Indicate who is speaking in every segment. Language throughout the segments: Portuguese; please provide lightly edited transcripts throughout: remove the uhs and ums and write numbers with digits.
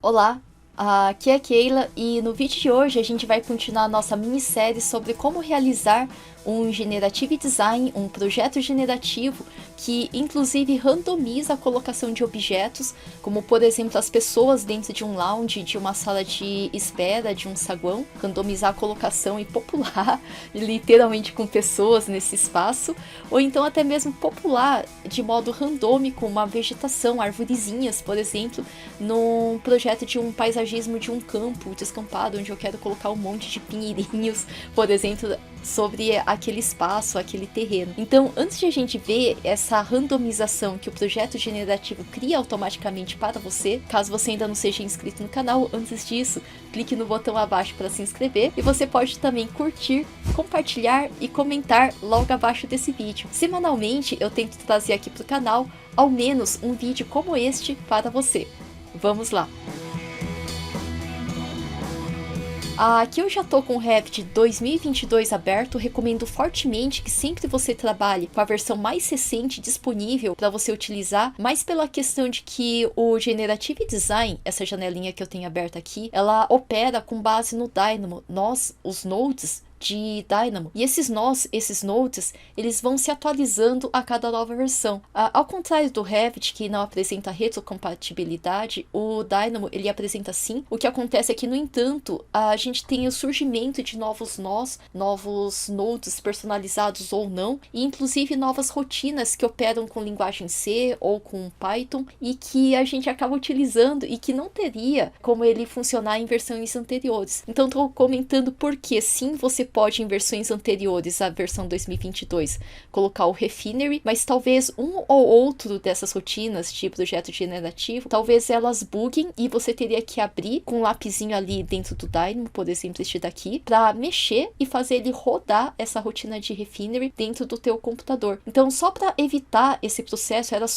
Speaker 1: Olá, aqui é a Keila e no vídeo de hoje a gente vai continuar a nossa minissérie sobre como realizar um Generative Design, um projeto generativo que inclusive randomiza a colocação de objetos, como por exemplo as pessoas dentro de um lounge, de uma sala de espera, de um saguão, randomizar a colocação e popular literalmente com pessoas nesse espaço, ou então até mesmo popular de modo randômico uma vegetação, arvorezinhas, por exemplo, num projeto de um paisagismo de um campo descampado, onde eu quero colocar um monte de pinheirinhos, por exemplo, sobre aquele espaço, aquele terreno. Então, antes de a gente ver essa randomização que o projeto generativo cria automaticamente para você, caso você ainda não seja inscrito no canal, antes disso, clique no botão abaixo para se inscrever e você pode também curtir, compartilhar e comentar logo abaixo desse vídeo. Semanalmente eu tento trazer aqui para o canal ao menos um vídeo como este para você. Vamos lá! Aqui eu já tô com o Revit 2022 aberto, recomendo fortemente que sempre você trabalhe com a versão mais recente disponível para você utilizar, mas pela questão de que o Generative Design, essa janelinha que eu tenho aberta aqui, ela opera com base no Dynamo, os nodes de Dynamo. E esses nodes, eles vão se atualizando a cada nova versão. Ao contrário do Revit, que não apresenta retrocompatibilidade, o Dynamo, ele apresenta sim. O que acontece é que, no entanto, a gente tem o surgimento de novos nodes personalizados ou não, e inclusive novas rotinas que operam com linguagem C ou com Python, e que a gente acaba utilizando e que não teria como ele funcionar em versões anteriores. Então, estou comentando porque sim, você pode em versões anteriores, a versão 2022, colocar o Refinery, mas talvez um ou outro dessas rotinas de projeto generativo, talvez elas buguem e você teria que abrir com um lapisinho ali dentro do Dynamo, por exemplo, este daqui, para mexer e fazer ele rodar essa rotina de Refinery dentro do teu computador. Então, só para evitar esse processo, eu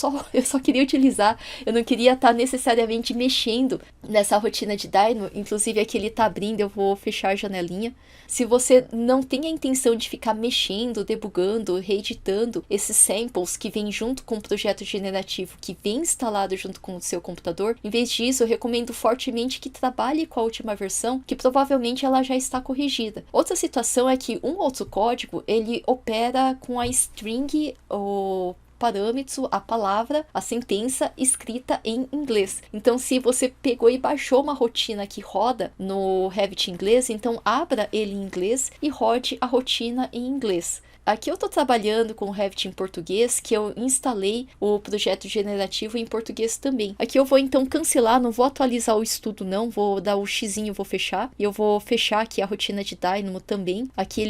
Speaker 1: só queria utilizar, eu não queria estar necessariamente mexendo nessa rotina de Dynamo. Inclusive aqui ele tá abrindo, eu vou fechar a janelinha. Se você não tem a intenção de ficar mexendo, debugando, reeditando esses samples que vêm junto com o projeto generativo, que vem instalado junto com o seu computador, em vez disso, eu recomendo fortemente que trabalhe com a última versão, que provavelmente ela já está corrigida. Outra situação é que um outro código, ele opera com a string, o parâmetro, a palavra, a sentença escrita em inglês. Então, se você pegou e baixou uma rotina que roda no Revit inglês, então abra ele em inglês e rode a rotina em inglês. Aqui eu estou trabalhando com o Revit em português, que eu instalei o projeto generativo em português também. Aqui eu vou então cancelar, não vou atualizar o estudo não, vou dar o xizinho, vou fechar. E eu vou fechar aqui a rotina de Dynamo também. Aqui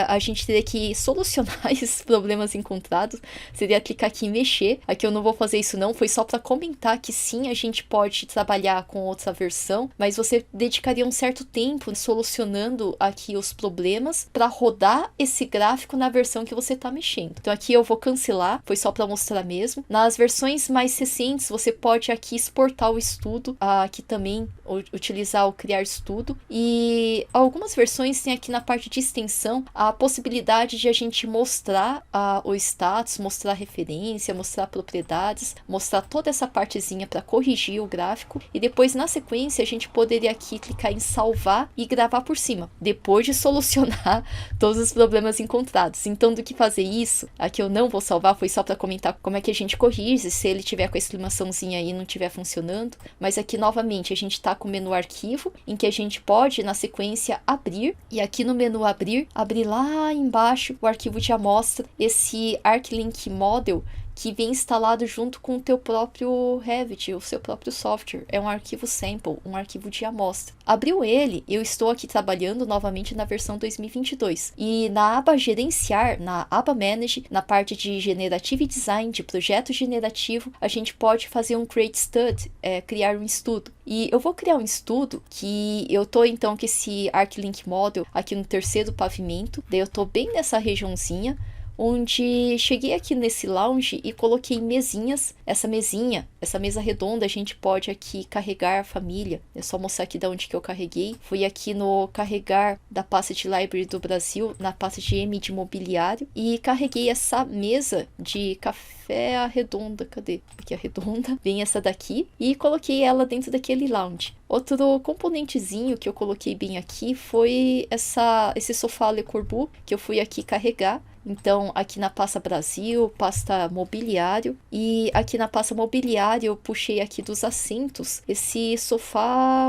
Speaker 1: a gente teria que solucionar esses problemas encontrados, seria clicar aqui em mexer. Aqui eu não vou fazer isso não, foi só para comentar que sim, a gente pode trabalhar com outra versão, mas você dedicaria um certo tempo solucionando aqui os problemas para rodar esse gráfico na versão que você está mexendo. Então aqui eu vou cancelar, foi só para mostrar mesmo. Nas versões mais recentes, você pode aqui exportar o estudo, aqui também utilizar o criar estudo, e algumas versões tem aqui na parte de extensão a possibilidade de a gente mostrar o status, mostrar referência, mostrar propriedades, mostrar toda essa partezinha para corrigir o gráfico, e depois na sequência a gente poderia aqui clicar em salvar e gravar por cima, depois de solucionar todos os problemas encontrados. Então, do que fazer isso, aqui eu não vou salvar, foi só para comentar como é que a gente corrige, se ele tiver com a exclamaçãozinha aí e não estiver funcionando. Mas aqui, novamente, a gente está com o menu arquivo, em que a gente pode, na sequência, abrir. E aqui no menu abrir lá embaixo o arquivo de amostra, esse ArcLink Model, que vem instalado junto com o teu próprio Revit, o seu próprio software. É um arquivo sample, um arquivo de amostra. Abriu ele, eu estou aqui trabalhando novamente na versão 2022. E na aba gerenciar, na aba manage, na parte de generative design, de projeto generativo, a gente pode fazer um create stud, criar um estudo. E eu vou criar um estudo que eu tô então com esse ArcLink Model aqui no terceiro pavimento, daí eu tô bem nessa regiãozinha. onde cheguei aqui nesse lounge e coloquei mesinhas. Essa mesa redonda, a gente pode aqui carregar a família. É só mostrar aqui de onde que eu carreguei. Fui aqui no carregar da pasta de Library do Brasil, na pasta de M de mobiliário, e carreguei essa mesa de café redonda. Cadê? Aqui a redonda. Vem essa daqui e coloquei ela dentro daquele lounge. Outro componentezinho que eu coloquei bem aqui foi esse sofá Le Corbusier que eu fui aqui carregar. Então, aqui na pasta Brasil, pasta mobiliário, e aqui na pasta mobiliário eu puxei aqui dos assentos esse sofá,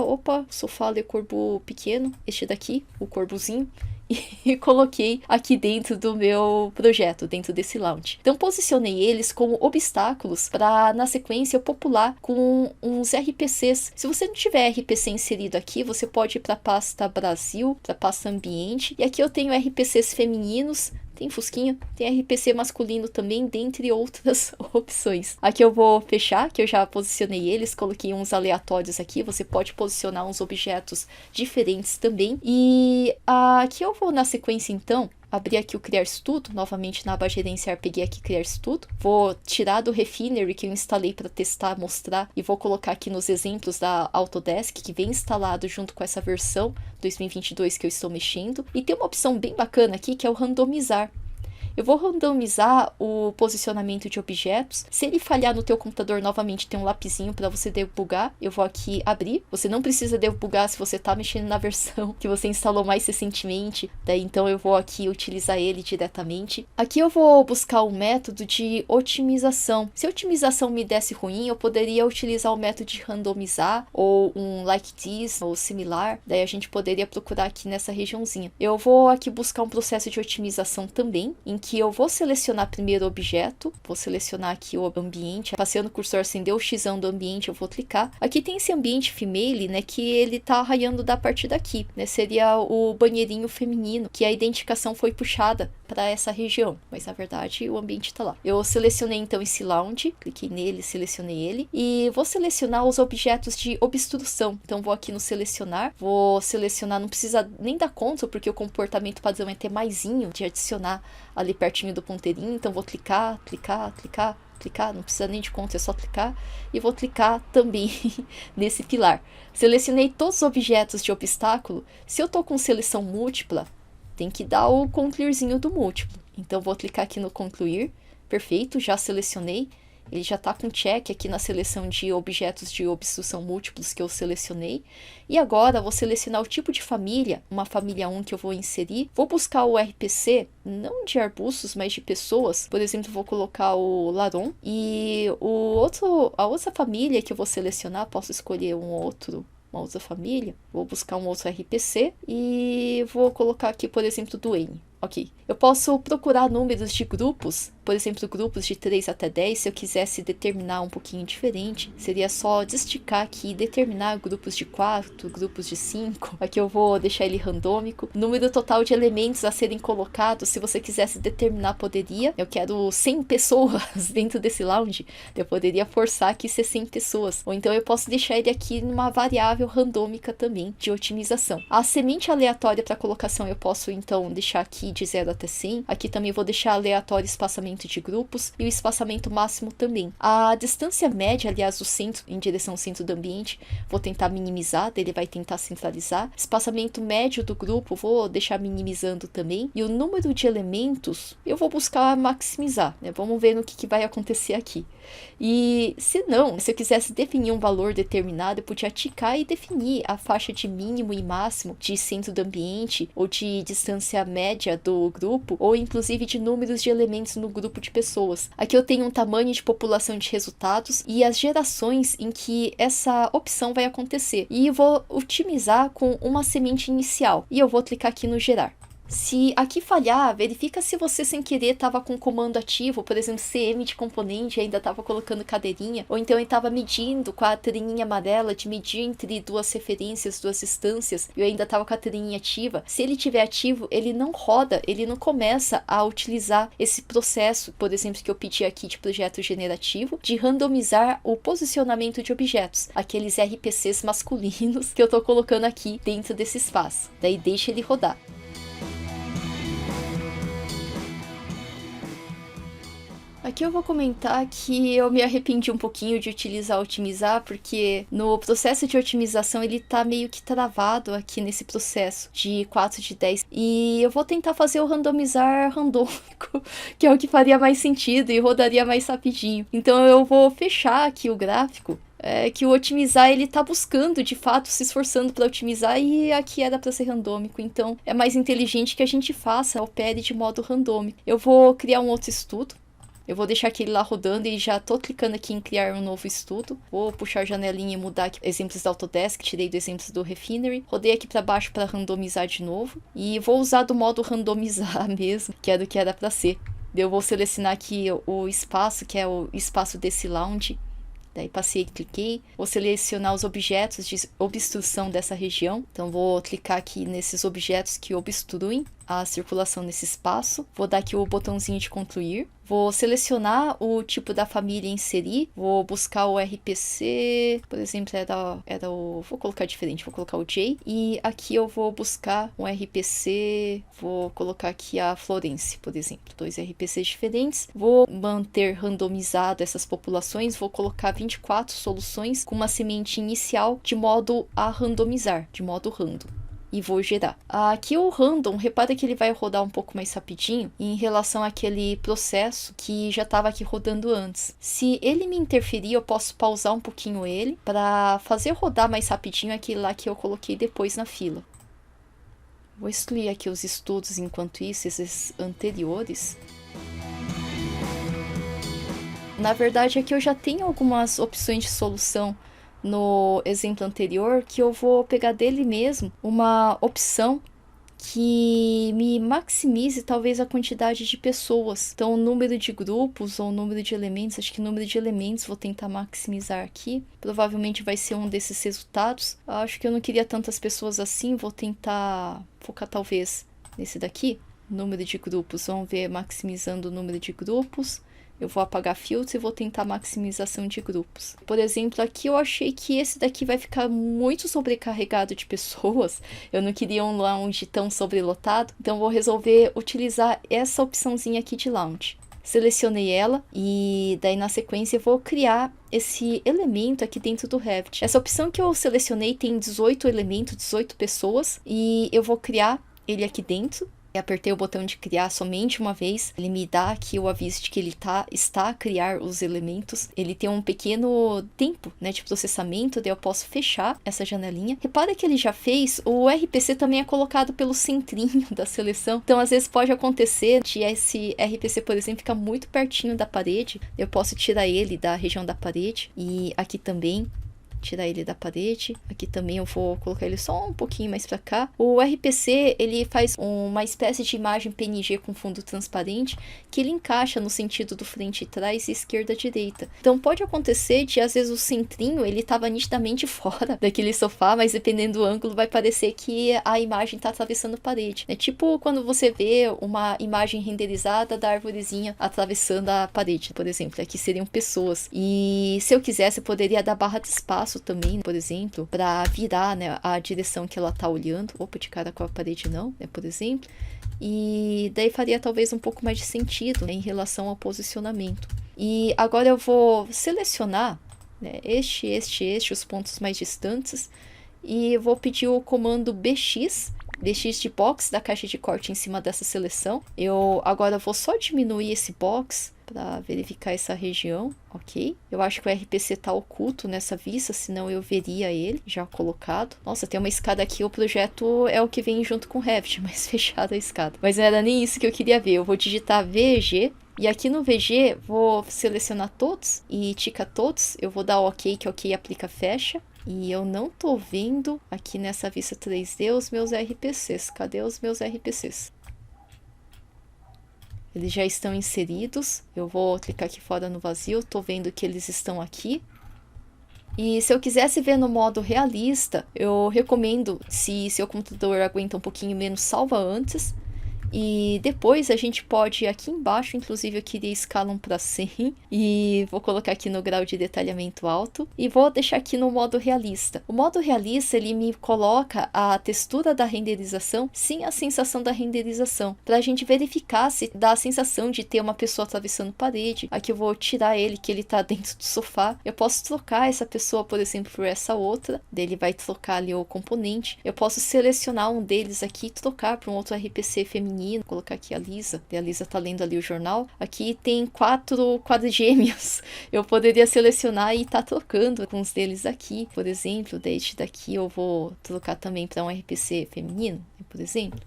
Speaker 1: sofá Le Corbusier pequeno, este daqui, o corbuzinho, e coloquei aqui dentro do meu projeto, dentro desse lounge. Então posicionei eles como obstáculos para na sequência eu popular com uns RPCs. Se você não tiver RPC inserido aqui, você pode ir para a pasta Brasil, para a pasta Ambiente, e aqui eu tenho RPCs femininos. Tem fusquinha, tem RPC masculino também, dentre outras opções. Aqui eu vou fechar, que eu já posicionei eles, coloquei uns aleatórios aqui. Você pode posicionar uns objetos diferentes também. E aqui eu vou na sequência então abrir aqui o Criar Estudo, novamente na aba gerenciar, peguei aqui Criar Estudo. Vou tirar do Refinery que eu instalei para testar, mostrar, e vou colocar aqui nos exemplos da Autodesk, que vem instalado junto com essa versão 2022 que eu estou mexendo. E tem uma opção bem bacana aqui, que é o randomizar. Eu vou randomizar o posicionamento de objetos. Se ele falhar no teu computador, novamente tem um lapisinho para você debugar. Eu vou aqui abrir. Você não precisa debugar se você está mexendo na versão que você instalou mais recentemente. Daí então eu vou aqui utilizar ele diretamente. Aqui eu vou buscar um método de otimização. Se a otimização me desse ruim, eu poderia utilizar o método de randomizar ou um like this ou similar. Daí a gente poderia procurar aqui nessa regiãozinha. Eu vou aqui buscar um processo de otimização também, em que eu vou selecionar primeiro o objeto, vou selecionar aqui o ambiente, passei no cursor, acendeu o xão do ambiente, eu vou clicar. Aqui tem esse ambiente female, né, que ele tá raiando da partir daqui, né, seria o banheirinho feminino, que a identificação foi puxada para essa região, mas na verdade o ambiente tá lá. Eu selecionei então esse lounge, cliquei nele, selecionei ele, e vou selecionar os objetos de obstrução. Então vou aqui no selecionar, vou selecionar, não precisa nem dar Ctrl, porque o comportamento padrão é ter maisinho de adicionar ali pertinho do ponteirinho, então vou clicar, não precisa nem de Ctrl, é só clicar, e vou clicar também nesse pilar. Selecionei todos os objetos de obstáculo. Se eu tô com seleção múltipla, tem que dar o concluirzinho do múltiplo. Então vou clicar aqui no concluir, perfeito, já selecionei. Ele já está com check aqui na seleção de objetos de obstrução múltiplos que eu selecionei. E agora vou selecionar o tipo de família, uma família 1 que eu vou inserir. Vou buscar o RPC, não de arbustos, mas de pessoas. Por exemplo, vou colocar o Laron. E a outra família que eu vou selecionar, posso escolher uma outra família. Vou buscar um outro RPC e vou colocar aqui, por exemplo, do N. Ok. Eu posso procurar números de grupos, por exemplo, grupos de 3 até 10, se eu quisesse determinar um pouquinho diferente. Seria só desticar aqui e determinar grupos de 4, grupos de 5. Aqui eu vou deixar ele randômico. Número total de elementos a serem colocados, se você quisesse determinar, poderia. Eu quero 100 pessoas dentro desse lounge. Eu poderia forçar aqui ser 100 pessoas. Ou então eu posso deixar ele aqui numa variável randômica também, de otimização. A semente aleatória para colocação eu posso então deixar aqui de 0 até 100. Aqui também vou deixar aleatório espaçamento de grupos e o espaçamento máximo também. A distância média, aliás, do centro em direção ao centro do ambiente, vou tentar minimizar, ele vai tentar centralizar. Espaçamento médio do grupo, vou deixar minimizando também. E o número de elementos, eu vou buscar maximizar, né? Vamos ver no que vai acontecer aqui. E se eu quisesse definir um valor determinado, eu podia ticar e definir a faixa de mínimo e máximo de centro do ambiente, ou de distância média do grupo, ou inclusive de números de elementos no grupo de pessoas. Aqui eu tenho um tamanho de população de resultados e as gerações em que essa opção vai acontecer. E eu vou otimizar com uma semente inicial. E eu vou clicar aqui no gerar. Se aqui falhar, verifica se você sem querer estava com o comando ativo, por exemplo, CM de componente, ainda estava colocando cadeirinha, ou então ele estava medindo com a trilhinha amarela de medir entre duas referências, duas instâncias, e eu ainda estava com a trilhinha ativa. Se ele estiver ativo, ele não roda, ele não começa a utilizar esse processo, por exemplo, que eu pedi aqui de projeto generativo, de randomizar o posicionamento de objetos, aqueles RPCs masculinos que eu estou colocando aqui dentro desse espaço. Daí deixa ele rodar. Aqui eu vou comentar que eu me arrependi um pouquinho de utilizar otimizar, porque no processo de otimização ele tá meio que travado aqui nesse processo de 4 de 10. E eu vou tentar fazer o randomizar randômico, que é o que faria mais sentido e rodaria mais rapidinho. Então eu vou fechar aqui o gráfico. Que o otimizar ele tá buscando, de fato, se esforçando para otimizar, e aqui era para ser randômico, então é mais inteligente que a gente faça, opere de modo randômico. Eu vou criar um outro estudo, eu vou deixar aquele lá rodando e já tô clicando aqui em criar um novo estudo. Vou puxar a janelinha e mudar aqui exemplos da Autodesk, tirei do exemplos do Refinery, rodei aqui para baixo para randomizar de novo, e vou usar do modo randomizar mesmo, que é do que era para ser. Eu vou selecionar aqui o espaço, que é o espaço desse lounge. Daí passei e cliquei, vou selecionar os objetos de obstrução dessa região. Então vou clicar aqui nesses objetos que obstruem a circulação nesse espaço. Vou dar aqui o botãozinho de concluir. Vou selecionar o tipo da família e inserir. Vou buscar o RPC, por exemplo, era o... Vou colocar diferente, vou colocar o J. E aqui eu vou buscar um RPC, vou colocar aqui a Florence, por exemplo. 2 RPCs diferentes. Vou manter randomizado essas populações. Vou colocar 24 soluções com uma semente inicial de modo a randomizar, de modo random. E vou gerar. Aqui o random, repara que ele vai rodar um pouco mais rapidinho em relação àquele processo que já estava aqui rodando antes. Se ele me interferir, eu posso pausar um pouquinho ele para fazer rodar mais rapidinho aquele lá que eu coloquei depois na fila. Vou excluir aqui os estudos enquanto isso, esses anteriores. Na verdade, aqui eu já tenho algumas opções de solução no exemplo anterior, que eu vou pegar dele mesmo uma opção que me maximize talvez a quantidade de pessoas. Então, o número de grupos ou o número de elementos, acho que o número de elementos vou tentar maximizar aqui. Provavelmente vai ser um desses resultados. Acho que eu não queria tantas pessoas assim, vou tentar focar talvez nesse daqui. Número de grupos, vamos ver maximizando o número de grupos. Eu vou apagar filtros e vou tentar maximização de grupos. Por exemplo, aqui eu achei que esse daqui vai ficar muito sobrecarregado de pessoas. Eu não queria um lounge tão sobrelotado. Então, vou resolver utilizar essa opçãozinha aqui de lounge. Selecionei ela e daí na sequência eu vou criar esse elemento aqui dentro do Revit. Essa opção que eu selecionei tem 18 elementos, 18 pessoas. E eu vou criar ele aqui dentro. Apertei o botão de criar somente uma vez, ele me dá aqui o aviso de que ele está a criar os elementos. Ele tem um pequeno tempo, né, de processamento, daí eu posso fechar essa janelinha. Repara que ele já fez, o RPC também é colocado pelo centrinho da seleção, então às vezes pode acontecer de esse RPC, por exemplo, ficar muito pertinho da parede. Eu posso tirar ele da região da parede, e aqui também tirar ele da parede. Aqui também eu vou colocar ele só um pouquinho mais para cá. O RPC, ele faz uma espécie de imagem PNG com fundo transparente, que ele encaixa no sentido do frente e trás e esquerda e direita. Então pode acontecer de, às vezes, o centrinho, ele estava nitidamente fora daquele sofá, mas dependendo do ângulo, vai parecer que a imagem está atravessando a parede. É tipo quando você vê uma imagem renderizada da arvorezinha atravessando a parede, por exemplo. Aqui seriam pessoas. E se eu quisesse, eu poderia dar barra de espaço também, por exemplo, para virar, né, a direção que ela tá olhando. Opa, de cara com a parede não, né, por exemplo. E daí faria talvez um pouco mais de sentido, né, em relação ao posicionamento. E agora eu vou selecionar, né, os pontos mais distantes, e vou pedir o comando BX de box da caixa de corte em cima dessa seleção. Eu agora vou só diminuir esse box para verificar essa região, ok? Eu acho que o RPC está oculto nessa vista, senão eu veria ele já colocado. Nossa, tem uma escada aqui, o projeto é o que vem junto com o Revit, mas fechada a escada. Mas não era nem isso que eu queria ver. Eu vou digitar VG, e aqui no VG vou selecionar todos e tica todos. Eu vou dar OK, que OK aplica fecha. E eu não tô vendo aqui nessa vista 3D os meus RPCs. Cadê os meus RPCs? Eles já estão inseridos. Eu vou clicar aqui fora no vazio. Tô vendo que eles estão aqui. E se eu quisesse ver no modo realista, eu recomendo, se seu computador aguenta um pouquinho menos, salva antes. E depois a gente pode, aqui embaixo, inclusive eu queria escalam para 100 e vou colocar aqui no grau de detalhamento alto e vou deixar aqui no modo realista. O modo realista ele me coloca a textura da renderização sem a sensação da renderização, para a gente verificar se dá a sensação de ter uma pessoa atravessando parede. Aqui eu vou tirar ele, que ele tá dentro do sofá. Eu posso trocar essa pessoa, por exemplo, por essa outra, daí ele vai trocar ali o componente. Eu posso selecionar um deles aqui e trocar para um outro RPC feminino, colocar aqui a Lisa, e a Lisa tá lendo ali o jornal. Aqui tem 4 quadrigêmeos, eu poderia selecionar e tá trocando alguns deles aqui, por exemplo, deste daqui eu vou trocar também para um RPC feminino, por exemplo.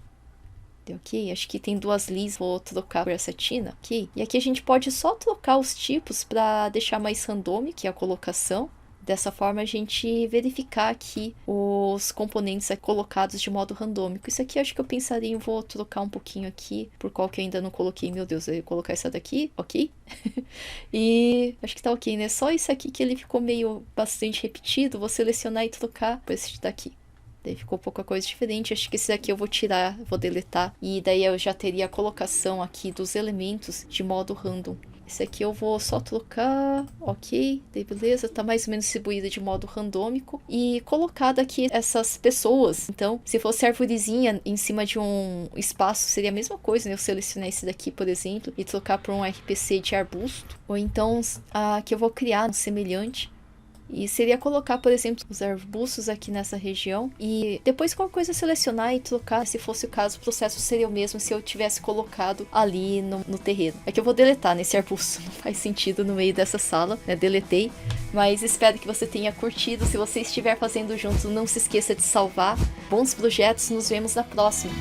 Speaker 1: Ok, acho que tem 2 Liz, vou trocar por essa Tina, ok? E aqui a gente pode só trocar os tipos para deixar mais randômico, que é a colocação. Dessa forma a gente verificar aqui os componentes colocados de modo randômico. Isso aqui acho que eu pensaria em vou trocar um pouquinho aqui, por qual que eu ainda não coloquei. Meu Deus, eu ia colocar essa daqui, ok? E acho que tá ok, né? Só isso aqui que ele ficou meio bastante repetido, vou selecionar e trocar por esse daqui. Daí ficou pouca coisa diferente. Acho que esse daqui eu vou tirar, vou deletar. E daí eu já teria a colocação aqui dos elementos de modo random. Esse aqui eu vou só trocar, ok, daí beleza, tá mais ou menos distribuída de modo randômico. E colocado aqui essas pessoas. Então, se fosse arvorezinha em cima de um espaço, seria a mesma coisa, né? Eu selecionar esse daqui, por exemplo, e trocar por um RPC de arbusto. Ou então, aqui eu vou criar um semelhante. E seria colocar, por exemplo, os arbustos aqui nessa região. E depois qualquer coisa selecionar e trocar. Se fosse o caso, o processo seria o mesmo se eu tivesse colocado ali no terreno. Aqui eu vou deletar nesse arbusto. Não faz sentido no meio dessa sala, né? Deletei. Mas espero que você tenha curtido. Se você estiver fazendo junto, não se esqueça de salvar. Bons projetos, nos vemos na próxima.